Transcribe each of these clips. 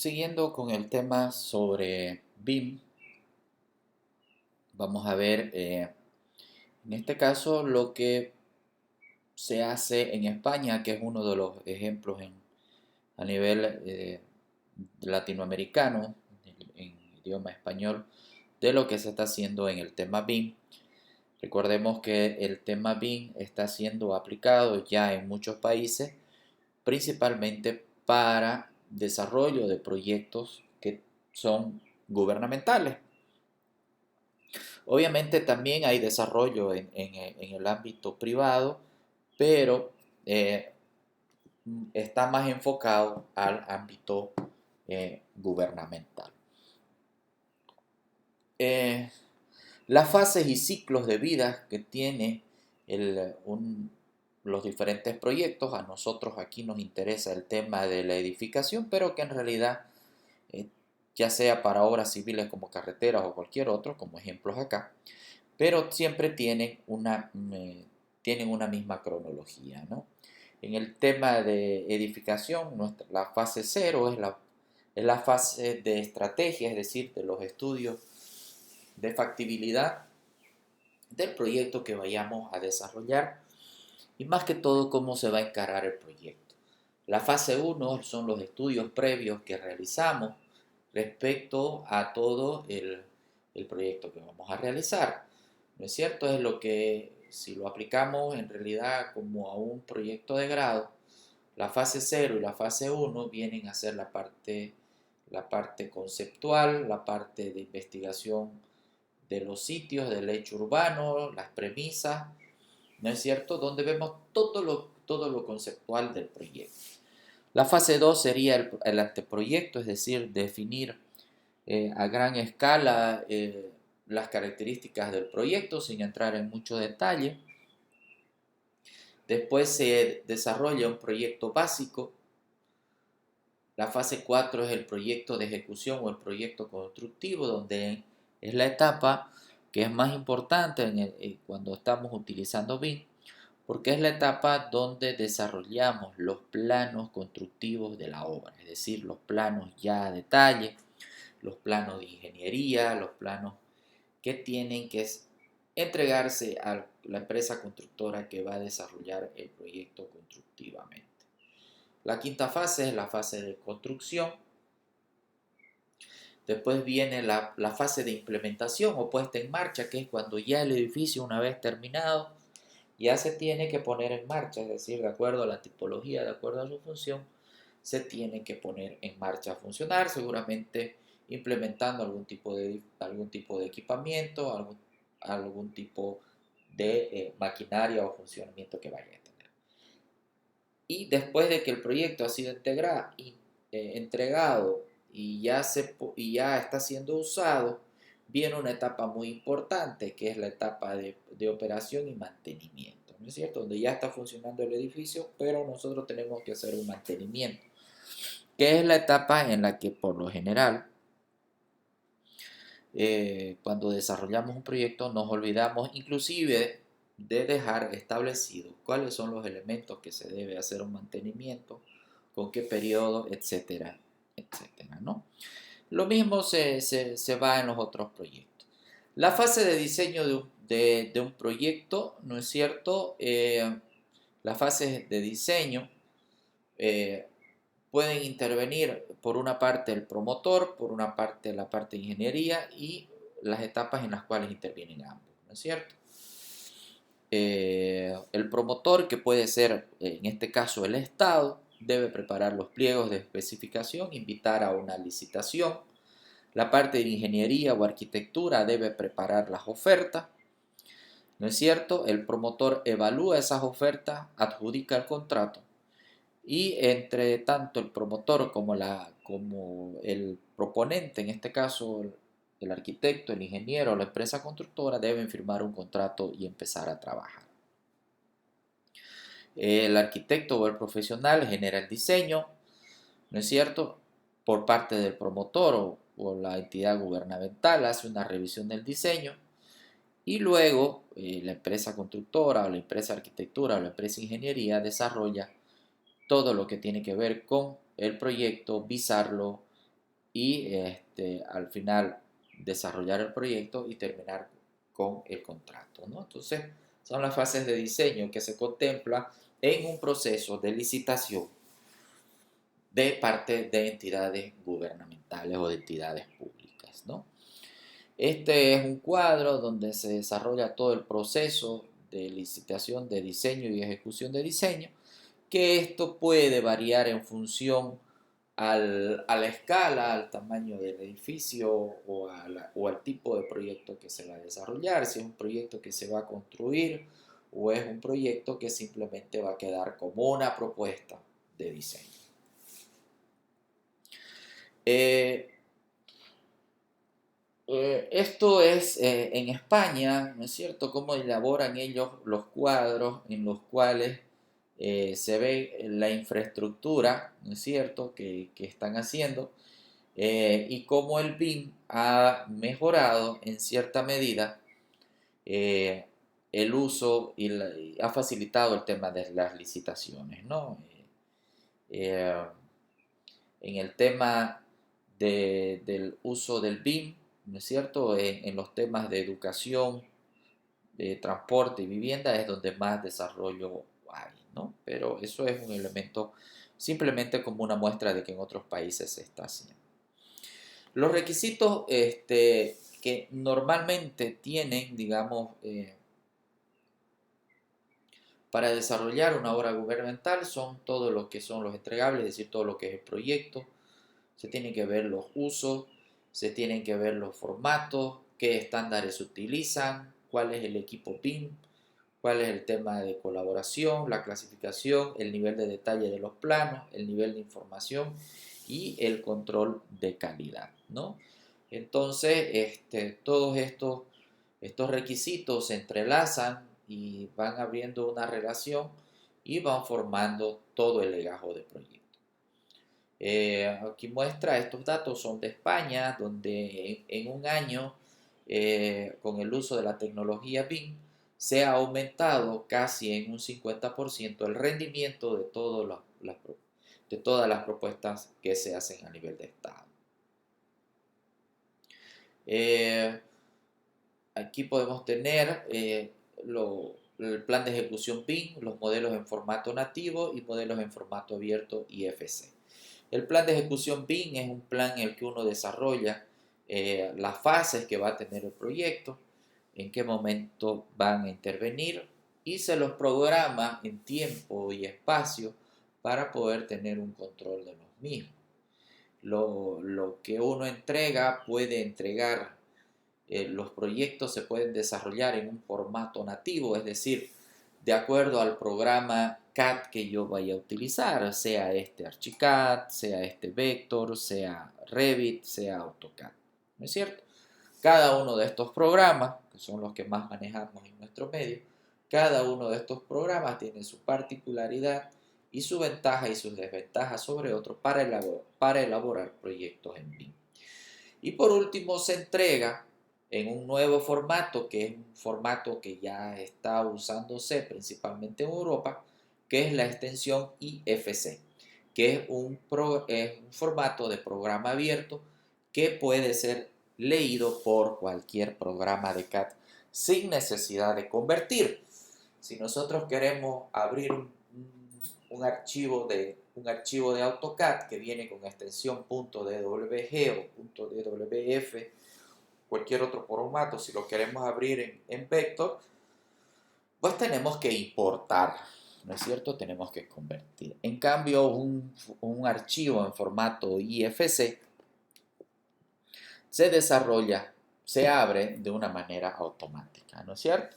Siguiendo con el tema sobre BIM, vamos a ver en este caso lo que se hace en España, que es uno de los ejemplos a nivel latinoamericano, en idioma español, de lo que se está haciendo en el tema BIM. Recordemos que el tema BIM está siendo aplicado ya en muchos países, principalmente para desarrollo de proyectos que son gubernamentales. Obviamente también hay desarrollo en el ámbito privado, pero está más enfocado al ámbito gubernamental. Eh, las fases y ciclos de vida que tiene los diferentes proyectos, a nosotros aquí nos interesa el tema de la edificación, pero que en realidad, eh, ya sea para obras civiles como carreteras o cualquier otro, como ejemplos acá, pero siempre tienen una misma cronología, ¿no? En el tema de edificación, la fase cero es la fase de estrategia, es decir, de los estudios de factibilidad del proyecto que vayamos a desarrollar y más que todo cómo se va a encarar el proyecto. La fase uno son los estudios previos que realizamos respecto a todo el proyecto que vamos a realizar. ¿No es cierto? Es lo que, si lo aplicamos en realidad como a un proyecto de grado, la fase cero y la fase uno vienen a ser la parte conceptual, la parte de investigación de los sitios, del hecho urbano, las premisas, ¿no es cierto? Donde vemos todo lo conceptual del proyecto. La fase 2 sería el anteproyecto, es decir, definir a gran escala las características del proyecto sin entrar en mucho detalle. Después se desarrolla un proyecto básico. La fase 4 es el proyecto de ejecución o el proyecto constructivo, donde es la etapa que es más importante cuando estamos utilizando BIM, porque es la etapa donde desarrollamos los planos constructivos de la obra, es decir, los planos ya a detalle, los planos de ingeniería, los planos que tienen que entregarse a la empresa constructora que va a desarrollar el proyecto constructivamente. La quinta fase es la fase de construcción. Después viene la fase de implementación o puesta en marcha, que es cuando ya el edificio, una vez terminado, ya se tiene que poner en marcha, es decir, de acuerdo a la tipología, de acuerdo a su función, se tiene que poner en marcha a funcionar, seguramente implementando algún tipo de equipamiento, algún tipo de maquinaria o funcionamiento que vaya a tener. Y después de que el proyecto ha sido entregado y ya está siendo usado, viene una etapa muy importante, que es la etapa de operación y mantenimiento, ¿no es cierto? Donde ya está funcionando el edificio, pero nosotros tenemos que hacer un mantenimiento, que es la etapa en la que por lo general, cuando desarrollamos un proyecto, nos olvidamos inclusive de dejar establecido cuáles son los elementos que se debe hacer un mantenimiento, con qué periodo, etcétera, etcétera, ¿no? Lo mismo se va en los otros proyectos. La fase de diseño de un proyecto, ¿no es cierto? Las fases de diseño eh, pueden intervenir por una parte el promotor, por una parte la parte de ingeniería y las etapas en las cuales intervienen ambos, ¿no es cierto? El promotor, que puede ser en este caso el Estado, debe preparar los pliegos de especificación, invitar a una licitación. La parte de ingeniería o arquitectura debe preparar las ofertas, ¿no es cierto? El promotor evalúa esas ofertas, adjudica el contrato y entre tanto el promotor como el proponente, en este caso el arquitecto, el ingeniero o la empresa constructora, deben firmar un contrato y empezar a trabajar. El arquitecto o el profesional genera el diseño, ¿no es cierto? Por parte del promotor o la entidad gubernamental hace una revisión del diseño y luego la empresa constructora o la empresa arquitectura o la empresa ingeniería desarrolla todo lo que tiene que ver con el proyecto, visarlo, y al final desarrollar el proyecto y terminar con el contrato, ¿no? Entonces, son las fases de diseño que se contempla en un proceso de licitación de parte de entidades gubernamentales o de entidades públicas, ¿no? Este es un cuadro donde se desarrolla todo el proceso de licitación de diseño y ejecución de diseño, que esto puede variar en función a la escala, al tamaño del edificio o al tipo de proyecto que se va a desarrollar, si es un proyecto que se va a construir o es un proyecto que simplemente va a quedar como una propuesta de diseño. Eh, Esto es en España, ¿no es cierto?, cómo elaboran ellos los cuadros en los cuales se ve la infraestructura, ¿no es cierto?, que están haciendo y cómo el BIM ha mejorado en cierta medida eh, el uso y ha facilitado el tema de las licitaciones, ¿no? Eh, en el tema del uso del BIM, ¿no es cierto? En los temas de educación, de transporte y vivienda es donde más desarrollo hay, ¿no? Pero eso es un elemento simplemente como una muestra de que en otros países se está haciendo. Los requisitos que normalmente tienen, digamos, para desarrollar una obra gubernamental son todo lo que son los entregables, es decir, todo lo que es el proyecto, se tienen que ver los usos, se tienen que ver los formatos, qué estándares se utilizan, cuál es el equipo BIM, cuál es el tema de colaboración, la clasificación, el nivel de detalle de los planos, el nivel de información y el control de calidad, ¿no? Entonces, todos estos requisitos se entrelazan y van abriendo una relación y van formando todo el legajo de proyecto. Aquí muestra, estos datos son de España, donde en un año, con el uso de la tecnología BIM, se ha aumentado casi en un 50% el rendimiento de todas las propuestas que se hacen a nivel de Estado. Aquí podemos tener el plan de ejecución BIM, los modelos en formato nativo y modelos en formato abierto IFC. El plan de ejecución BIM es un plan en el que uno desarrolla las fases que va a tener el proyecto, en qué momento van a intervenir y se los programa en tiempo y espacio para poder tener un control de los mismos. Lo que uno entrega puede entregar, los proyectos se pueden desarrollar en un formato nativo, es decir, de acuerdo al programa CAD que yo vaya a utilizar, sea este Archicad, sea este Vector, sea Revit, sea AutoCAD, ¿no es cierto? Cada uno de estos programas, que son los que más manejamos en nuestro medio, cada uno de estos programas tiene su particularidad y su ventaja y sus desventajas sobre otros para elaborar proyectos en BIM. Y por último se entrega en un nuevo formato, que es un formato que ya está usándose principalmente en Europa, que es la extensión IFC, que es un formato de programa abierto que puede ser leído por cualquier programa de CAD sin necesidad de convertir. Si nosotros queremos abrir un archivo de AutoCAD que viene con extensión .dwg o .dwf, cualquier otro formato, si lo queremos abrir en Vector, pues tenemos que importar, ¿no es cierto? Tenemos que convertir. En cambio, un archivo en formato IFC se desarrolla, se abre de una manera automática, ¿no es cierto?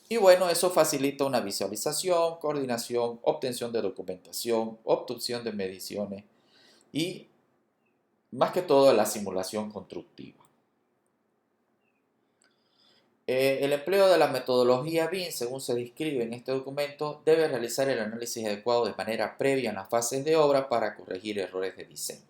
Y bueno, eso facilita una visualización, coordinación, obtención de documentación, obtención de mediciones y más que todo la simulación constructiva. El empleo de la metodología BIM, según se describe en este documento, debe realizar el análisis adecuado de manera previa en las fases de obra para corregir errores de diseño.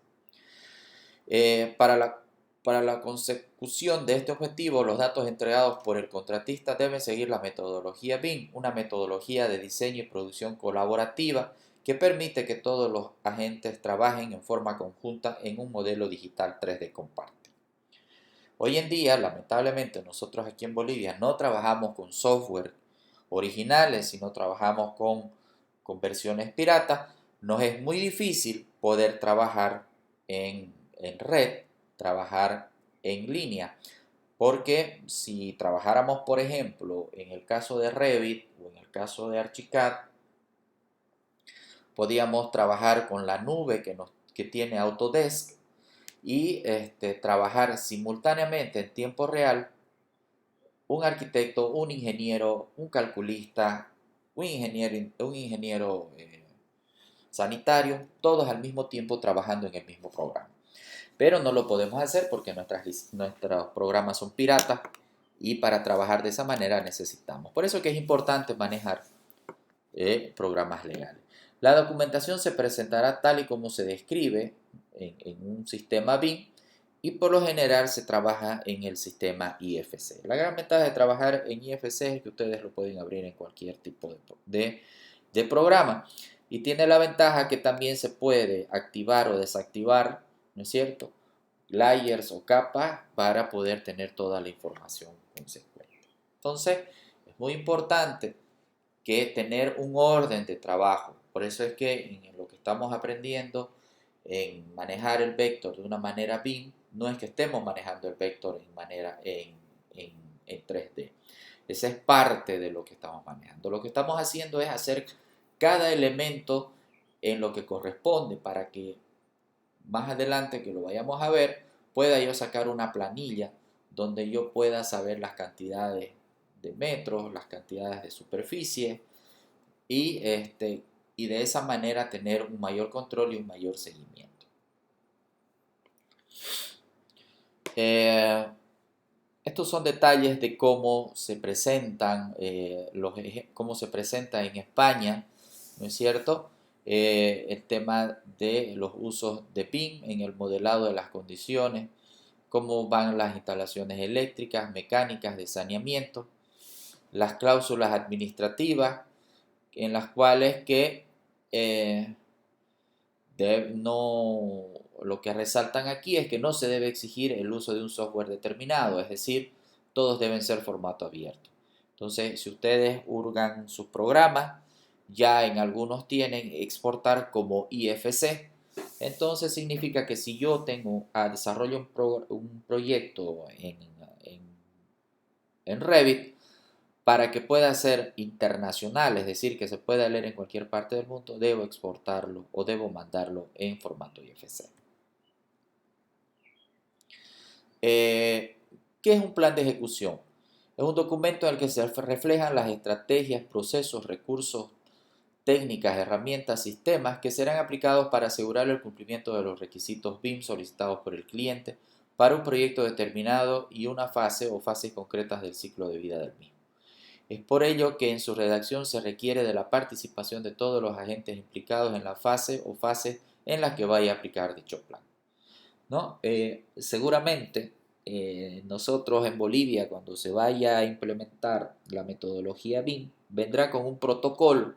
Para la consecución de este objetivo, los datos entregados por el contratista deben seguir la metodología BIM, una metodología de diseño y producción colaborativa que permite que todos los agentes trabajen en forma conjunta en un modelo digital 3D comparte. Hoy en día, lamentablemente, nosotros aquí en Bolivia no trabajamos con software originales, sino trabajamos con versiones piratas. Nos es muy difícil poder trabajar en red, trabajar en línea, porque si trabajáramos, por ejemplo, en el caso de Revit o en el caso de Archicad, podíamos trabajar con la nube que tiene Autodesk y trabajar simultáneamente en tiempo real un arquitecto, un ingeniero, un calculista, un ingeniero sanitario, todos al mismo tiempo trabajando en el mismo programa. Pero no lo podemos hacer porque nuestros programas son piratas y para trabajar de esa manera necesitamos. Por eso que es importante manejar programas legales. La documentación se presentará tal y como se describe en un sistema BIM y por lo general se trabaja en el sistema IFC. La gran ventaja de trabajar en IFC es que ustedes lo pueden abrir en cualquier tipo de programa y tiene la ventaja que también se puede activar o desactivar, ¿no es cierto?, layers o capas para poder tener toda la información consecuente. Entonces, es muy importante que tener un orden de trabajo. Por eso es que en lo que estamos aprendiendo en manejar el vector de una manera BIM, no es que estemos manejando el vector en 3D. Esa es parte de lo que estamos manejando. Lo que estamos haciendo es hacer cada elemento en lo que corresponde para que más adelante que lo vayamos a ver, pueda yo sacar una planilla donde yo pueda saber las cantidades de metros, las cantidades de superficie y de esa manera tener un mayor control y un mayor seguimiento. Estos son detalles de cómo se presentan, cómo se presenta en España, ¿no es cierto? El tema de los usos de PIN en el modelado de las condiciones, cómo van las instalaciones eléctricas, mecánicas, de saneamiento, las cláusulas administrativas, en las cuales que lo que resaltan aquí es que no se debe exigir el uso de un software determinado, es decir, todos deben ser formato abierto. Entonces, si ustedes hurgan sus programas, ya en algunos tienen exportar como IFC. Entonces significa que si yo desarrollo un proyecto en Revit, para que pueda ser internacional, es decir, que se pueda leer en cualquier parte del mundo, debo exportarlo o debo mandarlo en formato IFC. ¿Qué es un plan de ejecución? Es un documento en el que se reflejan las estrategias, procesos, recursos, técnicas, herramientas, sistemas que serán aplicados para asegurar el cumplimiento de los requisitos BIM solicitados por el cliente para un proyecto determinado y una fase o fases concretas del ciclo de vida del mismo. Es por ello que en su redacción se requiere de la participación de todos los agentes implicados en la fase o fases en las que vaya a aplicar dicho plan, ¿no? Seguramente nosotros en Bolivia, cuando se vaya a implementar la metodología BIM, vendrá con un protocolo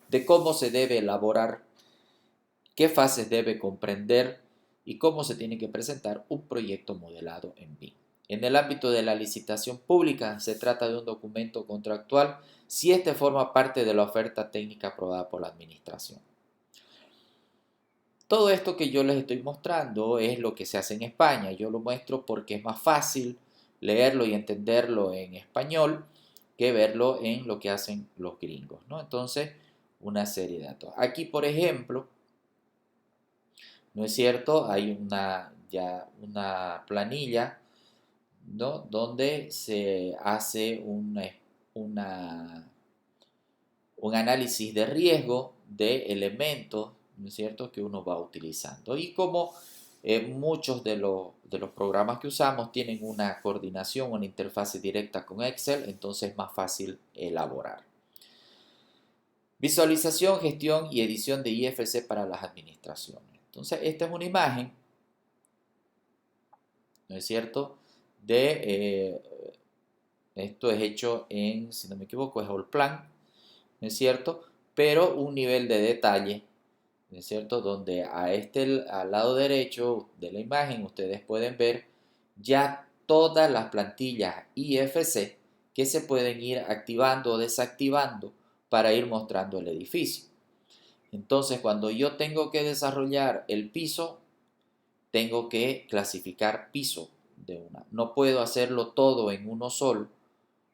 de cómo se debe elaborar, qué fases debe comprender y cómo se tiene que presentar un proyecto modelado en BIM. En el ámbito de la licitación pública se trata de un documento contractual si este forma parte de la oferta técnica aprobada por la administración. Todo esto que yo les estoy mostrando es lo que se hace en España. Yo lo muestro porque es más fácil leerlo y entenderlo en español que verlo en lo que hacen los gringos, ¿no? Entonces, una serie de datos. Aquí, por ejemplo, ¿no es cierto? Hay una planilla, ¿no?, donde se hace un análisis de riesgo de elementos, ¿no es cierto?, que uno va utilizando. Y como muchos de los programas que usamos tienen una coordinación, una interfase directa con Excel, entonces es más fácil elaborar. Visualización, gestión y edición de IFC para las administraciones. Entonces, esta es una imagen, ¿no es cierto?, esto es hecho en, si no me equivoco, es Allplan, ¿no es cierto?, pero un nivel de detalle ¿no es cierto? Donde al lado derecho de la imagen ustedes pueden ver ya todas las plantillas IFC que se pueden ir activando o desactivando para ir mostrando el edificio. Entonces, cuando yo tengo que desarrollar el piso, tengo que clasificar piso de una. No puedo hacerlo todo en uno solo,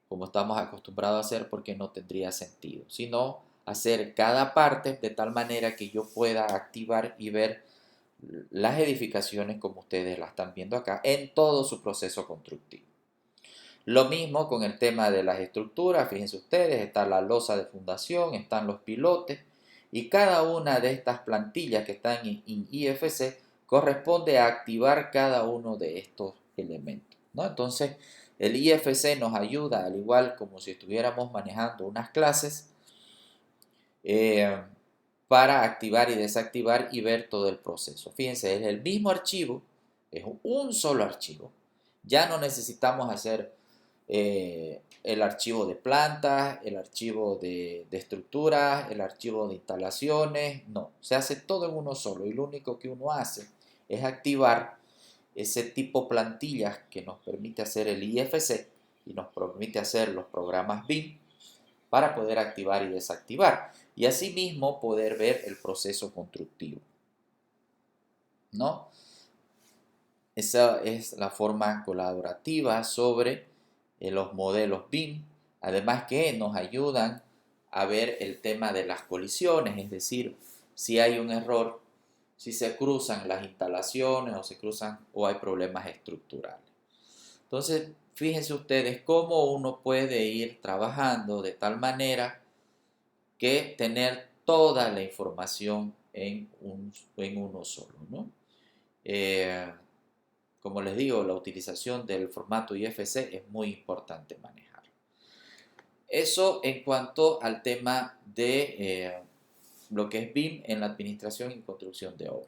como estamos acostumbrados a hacer, porque no tendría sentido, sino hacer cada parte de tal manera que yo pueda activar y ver las edificaciones como ustedes la están viendo acá en todo su proceso constructivo. Lo mismo con el tema de las estructuras, fíjense ustedes, está la losa de fundación, están los pilotes y cada una de estas plantillas que están en IFC corresponde a activar cada uno de estos elementos, ¿no? Entonces, el IFC nos ayuda, al igual como si estuviéramos manejando unas clases, eh, para activar y desactivar y ver todo el proceso. Fíjense, es el mismo archivo, es un solo archivo. Ya no necesitamos hacer el archivo de plantas, el archivo de estructuras, el archivo de instalaciones, no, se hace todo en uno solo y lo único que uno hace es activar ese tipo plantillas que nos permite hacer el IFC y nos permite hacer los programas BIM para poder activar y desactivar y asimismo poder ver el proceso constructivo, ¿no? Esa es la forma colaborativa sobre los modelos BIM, además que nos ayudan a ver el tema de las colisiones, es decir, si hay un error, si se cruzan las instalaciones o se cruzan o hay problemas estructurales. Entonces, fíjense ustedes cómo uno puede ir trabajando de tal manera que tener toda la información en uno solo, ¿no? Eh, como les digo, la utilización del formato IFC es muy importante manejar. Eso en cuanto al tema de lo que es BIM en la administración y construcción de obras.